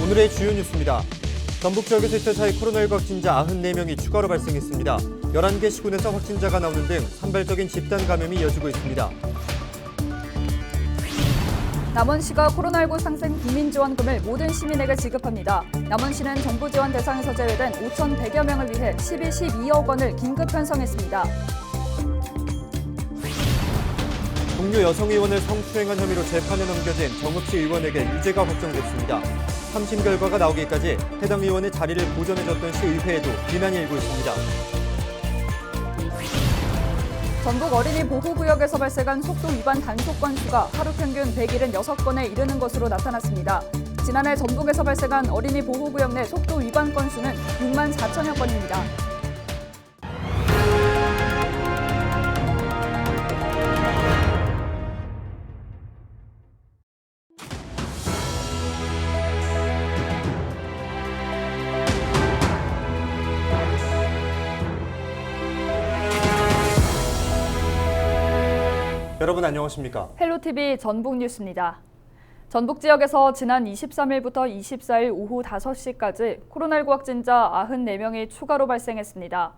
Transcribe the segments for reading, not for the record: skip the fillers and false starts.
오늘의 주요 뉴스입니다. 전북 지역에서 이틀 사이 코로나19 확진자 94명이 추가로 발생했습니다. 11개 시군에서 확진자가 나오는 등 산발적인 집단 감염이 이어지고 있습니다. 남원시가 코로나19 상생 국민지원금을 모든 시민에게 지급합니다. 남원시는 정부 지원 대상에서 제외된 5,100여 명을 위해 12억 원을 긴급 편성했습니다. 동료 여성 의원을 성추행한 혐의로 재판에 넘겨진 정읍시 의원에게 유죄가 확정됐습니다. 3심 결과가 나오기까지 해당 의원의 자리를 보존해줬던 시의회에도 비난이 일고 있습니다. 전북 어린이 보호구역에서 발생한 속도 위반 단속 건수가 하루 평균 176건에 이르는 것으로 나타났습니다. 지난해 전북에서 발생한 어린이 보호구역 내 속도 위반 건수는 6만 4천여 건입니다. 여러분 안녕하십니까? 헬로티비 전북 뉴스입니다. 전북 지역에서 지난 23일부터 24일 오후 5시까지 코로나19 확진자 94명이 추가로 발생했습니다.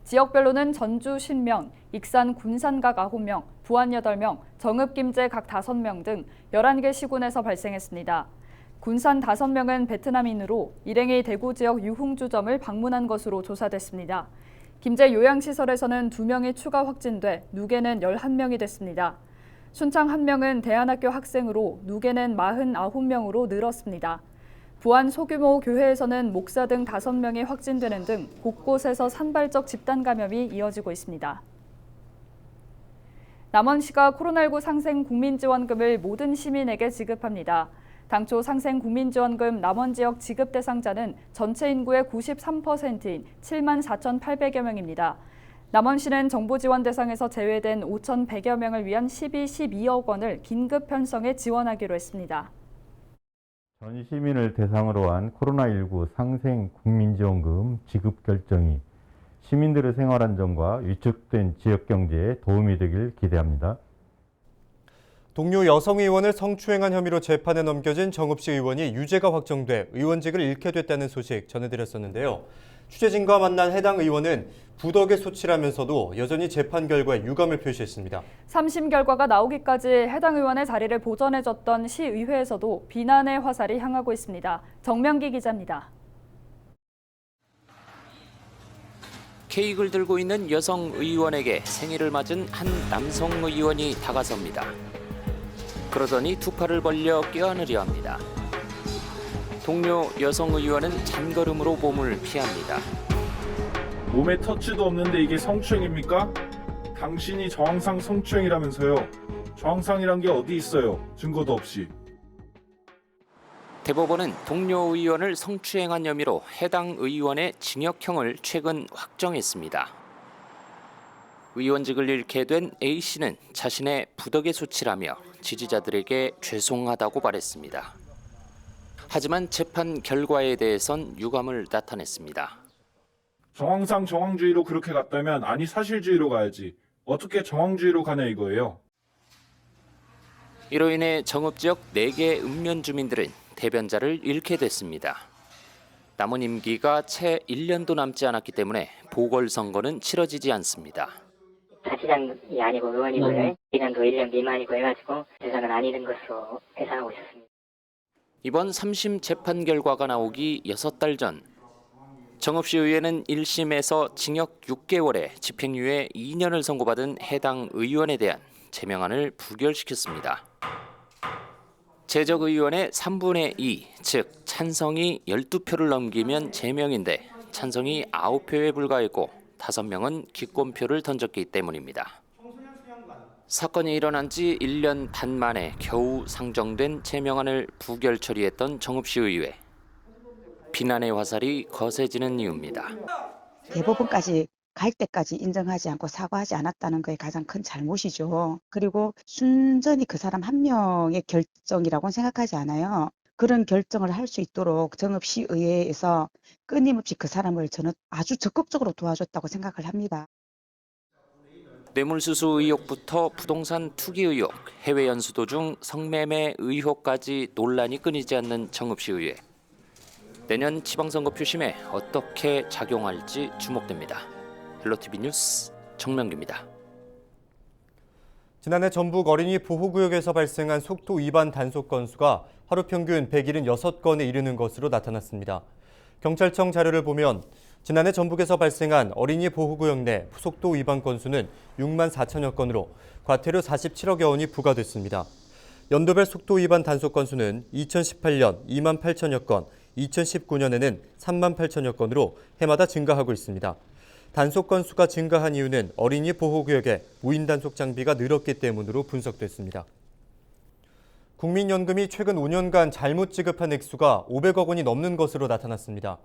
지역별로는 전주 10명, 익산 군산 각 9명, 부안 8명, 정읍 김제 각 5명 등 11개 시군에서 발생했습니다. 군산 5명은 베트남인으로 일행이 대구 지역 유흥주점을 방문한 것으로 조사됐습니다. 김제 요양시설에서는 2명이 추가 확진돼 누계는 11명이 됐습니다. 순창 1명은 대안학교 학생으로 누계는 49명으로 늘었습니다. 부안 소규모 교회에서는 목사 등 5명이 확진되는 등 곳곳에서 산발적 집단 감염이 이어지고 있습니다. 남원시가 코로나19 상생 국민지원금을 모든 시민에게 지급합니다. 당초 상생 국민지원금 남원 지역 지급 대상자는 전체 인구의 93%인 7만 4,800여 명입니다. 남원시는 정부 지원 대상에서 제외된 5,100여 명을 위한 12억 원을 긴급 편성해 지원하기로 했습니다. 전 시민을 대상으로 한 코로나19 상생 국민지원금 지급 결정이 시민들의 생활 안정과 위축된 지역 경제에 도움이 되길 기대합니다. 동료 여성 의원을 성추행한 혐의로 재판에 넘겨진 정읍시 의원이 유죄가 확정돼 의원직을 잃게 됐다는 소식 전해드렸었는데요. 취재진과 만난 해당 의원은 부덕의 소치라면서도 여전히 재판 결과에 유감을 표시했습니다. 3심 결과가 나오기까지 해당 의원의 자리를 보전해줬던 시의회에서도 비난의 화살이 향하고 있습니다. 정명기 기자입니다. 케이크를 들고 있는 여성 의원에게 생일을 맞은 한 남성 의원이 다가섭니다. 그러더니 두 팔을 벌려 껴안으려 합니다. 동료 여성 의원은 잔걸음으로 몸을 피합니다. 몸에 터치도 없는데 이게 성추행입니까? 당신이 정황상 성추행이라면서요. 정황상이란 게 어디 있어요? 증거도 없이. 대법원은 동료 의원을 성추행한 혐의로 해당 의원의 징역형을 최근 확정했습니다. 의원직을 잃게 된 A씨는 자신의 부덕의 소치라며 지지자들에게 죄송하다고 말했습니다. 하지만 재판 결과에 대해선 유감을 나타냈습니다. 정황상 정황주의로 그렇게 갔다면 아니 사실주의로 가야지. 어떻게 정황주의로 가냐 이거예요. 이로 인해 정읍 지역 4개 읍면 주민들은 대변자를 잃게 됐습니다. 남은 임기가 채 1년도 남지 않았기 때문에 보궐선거는 치러지지 않습니다. 자치장이 아니고 의원이고요. 기간도 1년 미만이고 해가지고 재산은 안 잃은 것으로 계산하고 있었습니다. 이번 3심 재판 결과가 나오기 6달 전 정읍시의회는 1심에서 징역 6개월에 집행유예 2년을 선고받은 해당 의원에 대한 제명안을 부결시켰습니다. 제적의원의 3분의 2, 즉 찬성이 12표를 넘기면 제명인데 찬성이 9표에 불과했고 5명은 기권표를 던졌기 때문입니다. 사건이 일어난 지 1년 반 만에 겨우 상정된 제명안을 부결 처리했던 정읍시의회. 비난의 화살이 거세지는 이유입니다. 대법원까지 갈 때까지 인정하지 않고 사과하지 않았다는 것이 가장 큰 잘못이죠. 그리고 순전히 그 사람 한 명의 결정이라고는 생각하지 않아요. 그런 결정을 할 수 있도록 정읍시의회에서 끊임없이 그 사람을 저는 아주 적극적으로 도와줬다고 생각을 합니다. 뇌물수수 의혹부터 부동산 투기 의혹, 해외 연수 도중 성매매 의혹까지 논란이 끊이지 않는 정읍시의회. 내년 지방선거 표심에 어떻게 작용할지 주목됩니다. 헬로티비 뉴스 정명규입니다. 지난해 전북 어린이 보호구역에서 발생한 속도 위반 단속 건수가 하루 평균 176건에 이르는 것으로 나타났습니다. 경찰청 자료를 보면 지난해 전북에서 발생한 어린이 보호구역 내 속도 위반 건수는 6만 4천여 건으로 과태료 47억여 원이 부과됐습니다. 연도별 속도 위반 단속 건수는 2018년 2만 8천여 건, 2019년에는 3만 8천여 건으로 해마다 증가하고 있습니다. 단속 건수가 증가한 이유는 어린이 보호구역에 무인 단속 장비가 늘었기 때문으로 분석됐습니다. 국민연금이 최근 5년간 잘못 지급한 액수가 500억 원이 넘는 것으로 나타났습니다.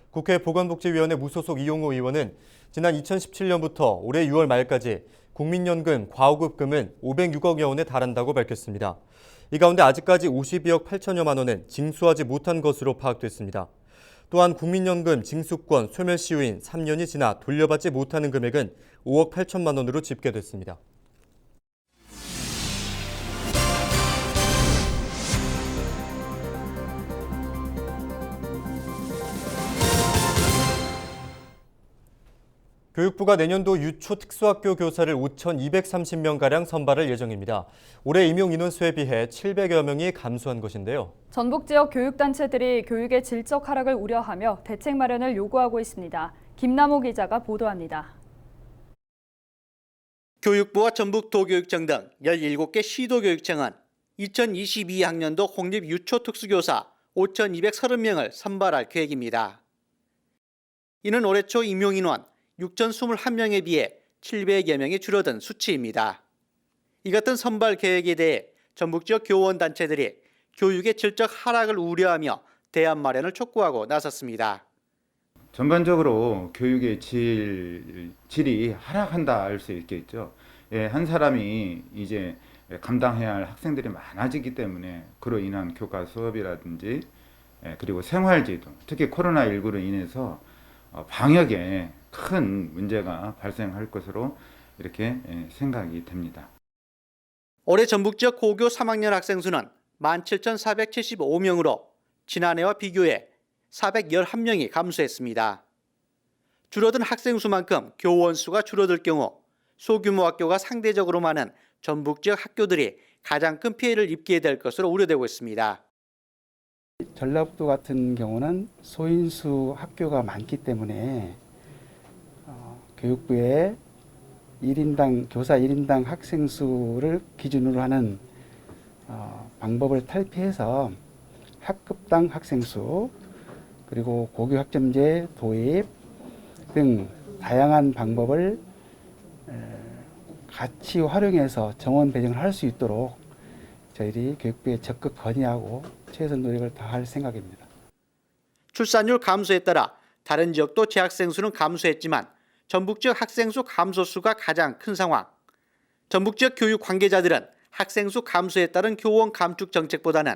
국회 보건복지위원회 무소속 이용호 의원은 지난 2017년부터 올해 6월 말까지 국민연금 과호급금은 506억여 원에 달한다고 밝혔습니다. 이 가운데 아직까지 52억 8천여만 원은 징수하지 못한 것으로 파악됐습니다. 또한 국민연금 징수권 소멸시 후인 3년이 지나 돌려받지 못하는 금액은 5억 8천만 원으로 집계됐습니다. 교육부가 내년도 유초 특수학교 교사를 5,230명가량 선발할 예정입니다. 올해 임용 인원수에 비해 700여 명이 감소한 것인데요. 전북 지역 교육단체들이 교육의 질적 하락을 우려하며 대책 마련을 요구하고 있습니다. 김남호 기자가 보도합니다. 교육부와 전북도교육청 등 17개 시도교육청은 2022학년도 공립 유초특수교사 5,230명을 선발할 계획입니다. 이는 올해 초 임용인원 6,021명에 비해 700여 명이 줄어든 수치입니다. 이 같은 선발 계획에 대해 전북 지역 교원단체들이 교육의 질적 하락을 우려하며 대안 마련을 촉구하고 나섰습니다. 전반적으로 교육의 질이 하락한다 할 수 있겠죠. 한 사람이 이제 감당해야 할 학생들이 많아지기 때문에 그로 인한 교과 수업이라든지 그리고 생활지도, 특히 코로나19로 인해서 방역에 큰 문제가 발생할 것으로 이렇게 생각이 됩니다. 올해 전북 지역 고교 3학년 학생 수는 17,475명으로 지난해와 비교해 411명이 감소했습니다. 줄어든 학생 수만큼 교원 수가 줄어들 경우 소규모 학교가 상대적으로 많은 전북 지역 학교들이 가장 큰 피해를 입게 될 것으로 우려되고 있습니다. 전라북도 같은 경우는 소인수 학교가 많기 때문에 교육부의 교사 1인당 학생 수를 기준으로 하는 방법을 탈피해서 학급당 학생 수, 그리고 고교 학점제 도입 등 다양한 방법을 같이 활용해서 정원 배정을 할 수 있도록 저희들이 교육부에 적극 건의하고 최선 노력을 다할 생각입니다. 출산율 감소에 따라 다른 지역도 재학생 수는 감소했지만 전북 지역 학생 수 감소 수가 가장 큰 상황. 전북 지역 교육 관계자들은 학생 수 감소에 따른 교원 감축 정책보다는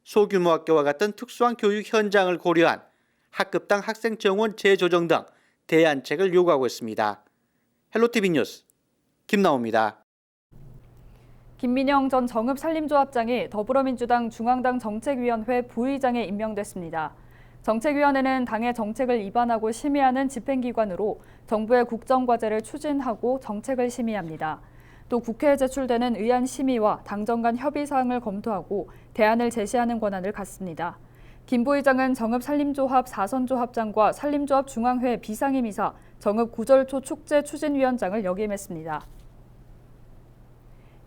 소규모 학교와 같은 특수한 교육 현장을 고려한 학급당 학생 정원 재조정 등 대안책을 요구하고 있습니다. 헬로티비 뉴스 김나호입니다. 김민영 전 정읍산림조합장이 더불어민주당 중앙당 정책위원회 부의장에 임명됐습니다. 정책위원회는 당의 정책을 입안하고 심의하는 집행기관으로 정부의 국정과제를 추진하고 정책을 심의합니다. 또 국회에 제출되는 의안 심의와 당정 간 협의 사항을 검토하고 대안을 제시하는 권한을 갖습니다. 김 부의장은 정읍산림조합 사선조합장과 산림조합 중앙회 비상임이사, 정읍구절초 축제 추진위원장을 역임했습니다.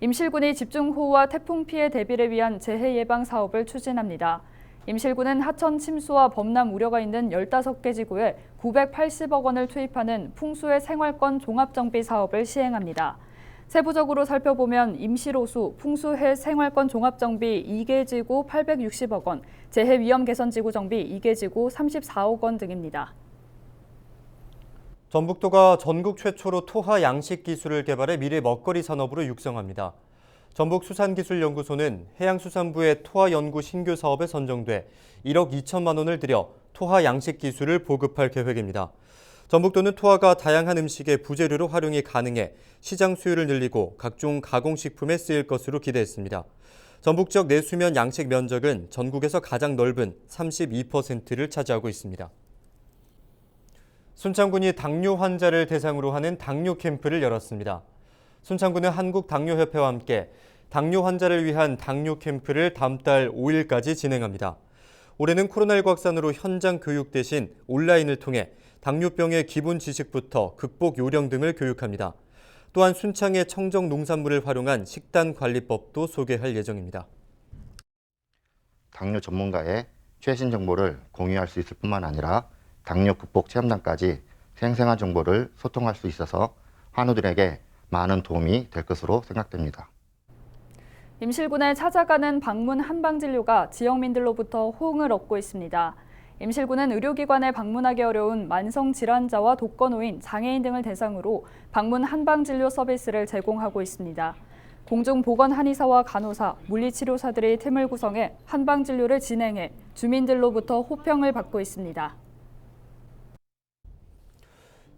임실군이 집중호우와 태풍 피해 대비를 위한 재해 예방 사업을 추진합니다. 임실군은 하천 침수와 범람 우려가 있는 15개 지구에 980억 원을 투입하는 풍수해 생활권 종합정비 사업을 시행합니다. 세부적으로 살펴보면 임실호수, 풍수해 생활권 종합정비 2개 지구 860억 원, 재해 위험 개선 지구 정비 2개 지구 34억 원 등입니다. 전북도가 전국 최초로 토하 양식 기술을 개발해 미래 먹거리 산업으로 육성합니다. 전북수산기술연구소는 해양수산부의 토하 연구 신규 사업에 선정돼 1억 2천만 원을 들여 토하 양식 기술을 보급할 계획입니다. 전북도는 토하가 다양한 음식의 부재료로 활용이 가능해 시장 수요를 늘리고 각종 가공식품에 쓰일 것으로 기대했습니다. 전북 지역 내수면 양식 면적은 전국에서 가장 넓은 32%를 차지하고 있습니다. 순창군이 당뇨 환자를 대상으로 하는 당뇨 캠프를 열었습니다. 순창군은 한국당뇨협회와 함께 당뇨 환자를 위한 당뇨 캠프를 다음 달 5일까지 진행합니다. 올해는 코로나19 확산으로 현장 교육 대신 온라인을 통해 당뇨병의 기본 지식부터 극복 요령 등을 교육합니다. 또한 순창의 청정 농산물을 활용한 식단 관리법도 소개할 예정입니다. 당뇨 전문가의 최신 정보를 공유할 수 있을 뿐만 아니라 당뇨 극복 체험단까지 생생한 정보를 소통할 수 있어서 환우들에게 많은 도움이 될 것으로 생각됩니다. 임실군에 찾아가는 방문 한방진료가 지역민들로부터 호응을 얻고 있습니다. 임실군은 의료기관에 방문하기 어려운 만성질환자와 독거노인, 장애인 등을 대상으로 방문 한방진료 서비스를 제공하고 있습니다. 공중보건 한의사와 간호사, 물리치료사들이 팀을 구성해 한방진료를 진행해 주민들로부터 호평을 받고 있습니다.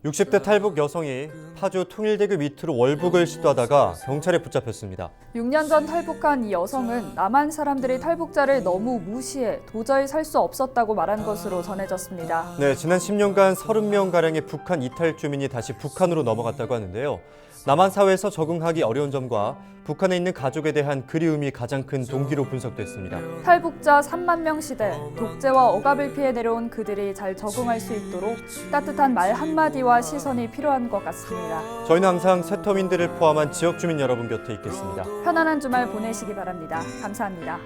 60대 탈북 여성이 파주 통일대교 밑으로 월북을 시도하다가 경찰에 붙잡혔습니다. 6년 전 탈북한 이 여성은 남한 사람들이 탈북자를 너무 무시해 도저히 살 수 없었다고 말한 것으로 전해졌습니다. 네, 지난 10년간 30명가량의 북한 이탈 주민이 다시 북한으로 넘어갔다고 하는데요. 남한 사회에서 적응하기 어려운 점과 북한에 있는 가족에 대한 그리움이 가장 큰 동기로 분석됐습니다. 탈북자 3만 명 시대, 독재와 억압을 피해 내려온 그들이 잘 적응할 수 있도록 따뜻한 말 한마디와 시선이 필요한 것 같습니다. 저희는 항상 세터민들을 포함한 지역 주민 여러분 곁에 있겠습니다. 편안한 주말 보내시기 바랍니다. 감사합니다.